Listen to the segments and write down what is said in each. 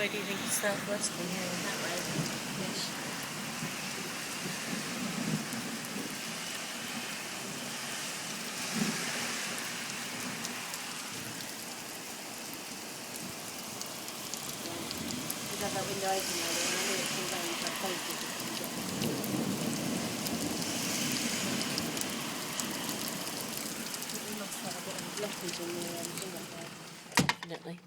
way do you think it's southwest from here? That way? Yes. We've had that window open earlier and I knew it was going to have closed it just to get we must have a bit of a blockage in the thing up there. Definitely.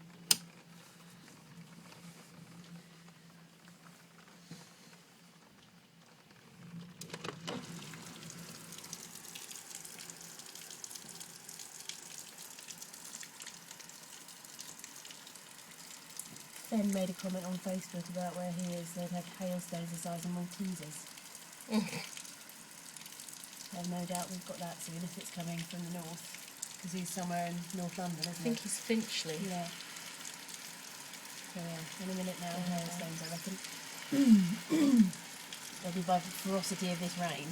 Ben made a comment on Facebook about where he is. They've had hailstones the size of Maltesers. And no doubt we've got that soon if it's coming from the north. Because he's somewhere in North London, isn't he? I think he's Finchley. Yeah. So yeah, any minute now, hailstones, I reckon. They'll be by the ferocity of this rain.